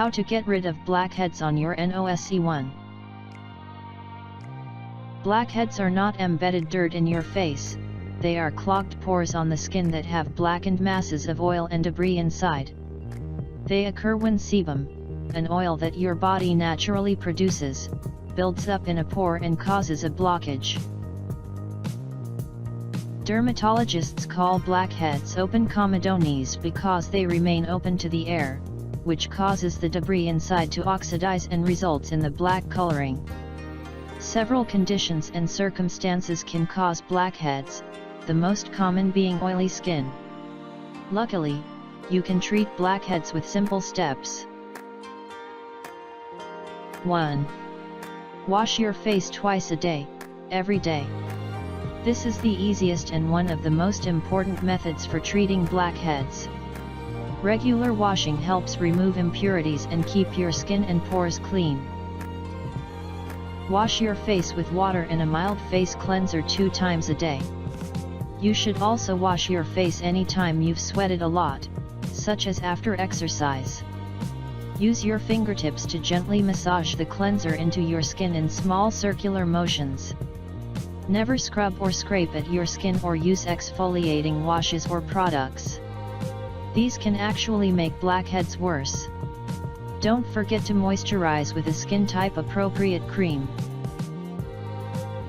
How to get rid of blackheads on your 𝑁oSe1. Blackheads are not embedded dirt in your face, they are clogged pores on the skin that have blackened masses of oil and debris inside. They occur when sebum, an oil that your body naturally produces, builds up in a pore and causes a blockage. Dermatologists call blackheads open comedones because they remain open to the air, which causes the debris inside to oxidize and results in the black coloring. Several conditions and circumstances can cause blackheads, the most common being oily skin. Luckily, you can treat blackheads with simple steps. 1. Wash your face twice a day, every day. This is the easiest and one of the most important methods for treating blackheads. Regular washing helps remove impurities and keep your skin and pores clean. Wash your face with water and a mild face cleanser 2 times a day. You should also wash your face anytime you've sweated a lot, such as after exercise. Use your fingertips to gently massage the cleanser into your skin in small circular motions. Never scrub or scrape at your skin or use exfoliating washes or products. These can actually make blackheads worse. Don't forget to moisturize with a skin type appropriate cream.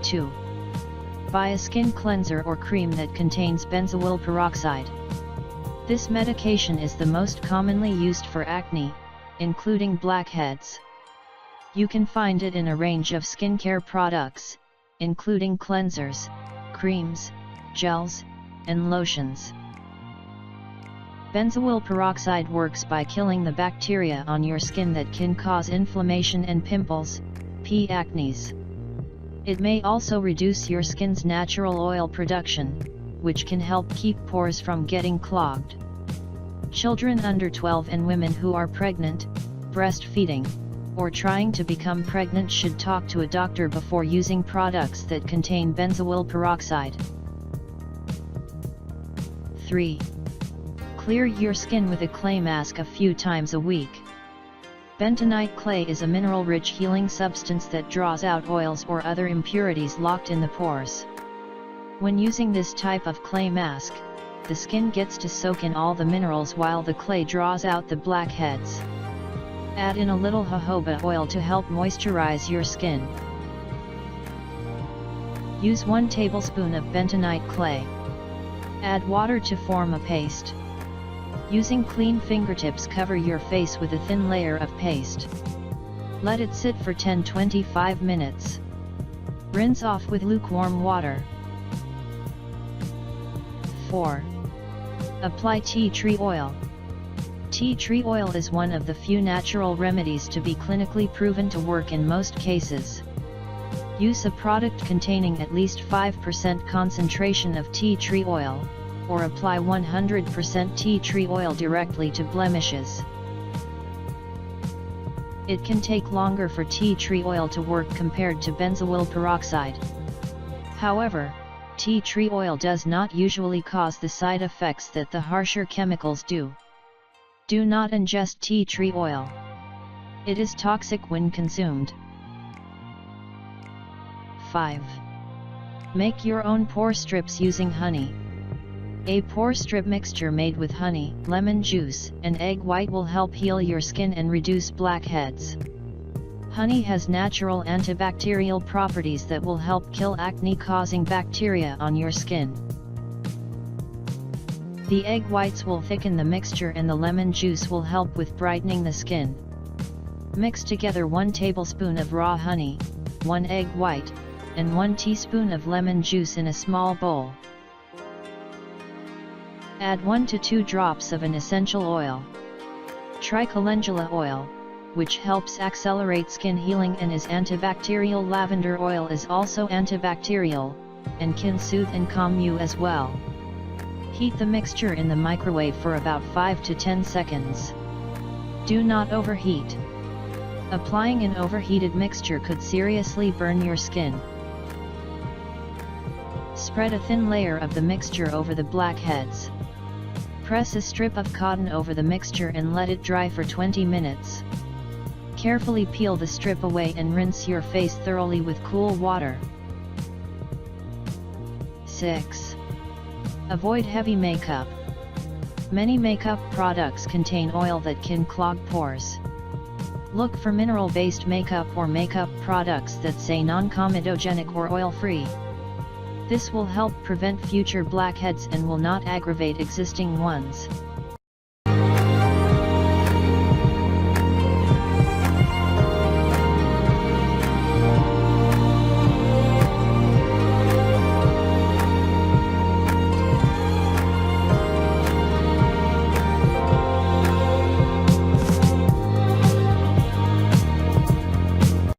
2. Buy a skin cleanser or cream that contains benzoyl peroxide. This medication is the most commonly used for acne, including blackheads. You can find it in a range of skincare products, including cleansers, creams, gels, and lotions. Benzoyl peroxide works by killing the bacteria on your skin that can cause inflammation and pimples, acne. It may also reduce your skin's natural oil production, which can help keep pores from getting clogged. Children under 12 and women who are pregnant, breastfeeding, or trying to become pregnant should talk to a doctor before using products that contain benzoyl peroxide. 3. Clear your skin with a clay mask a few times a week. Bentonite clay is a mineral-rich healing substance that draws out oils or other impurities locked in the pores. When using this type of clay mask, the skin gets to soak in all the minerals while the clay draws out the blackheads. Add in a little jojoba oil to help moisturize your skin. Use 1 tablespoon of bentonite clay. Add water to form a paste. Using clean fingertips, cover your face with a thin layer of paste. Let it sit for 10-25 minutes. Rinse off with lukewarm water. 4. Apply tea tree oil. Tea tree oil is one of the few natural remedies to be clinically proven to work in most cases. Use a product containing at least 5% concentration of tea tree oil, or apply 100% tea tree oil directly to blemishes. It can take longer for tea tree oil to work compared to benzoyl peroxide. However, tea tree oil does not usually cause the side effects that the harsher chemicals do. Do not ingest tea tree oil. It is toxic when consumed. 5. Make your own pore strips using honey. A pore strip mixture made with honey, lemon juice, and egg white will help heal your skin and reduce blackheads. Honey has natural antibacterial properties that will help kill acne-causing bacteria on your skin. The egg whites will thicken the mixture and the lemon juice will help with brightening the skin. Mix together 1 tablespoon of raw honey, 1 egg white, and 1 teaspoon of lemon juice in a small bowl. Add 1 to 2 drops of an essential oil. Try calendula oil, which helps accelerate skin healing and is antibacterial. Lavender oil is also antibacterial, and can soothe and calm you as well. Heat the mixture in the microwave for about 5 to 10 seconds. Do not overheat. Applying an overheated mixture could seriously burn your skin. Spread a thin layer of the mixture over the blackheads. Press a strip of cotton over the mixture and let it dry for 20 minutes. Carefully peel the strip away and rinse your face thoroughly with cool water. 6. Avoid heavy makeup. Many makeup products contain oil that can clog pores. Look for mineral-based makeup or makeup products that say non-comedogenic or oil-free. This will help prevent future blackheads and will not aggravate existing ones.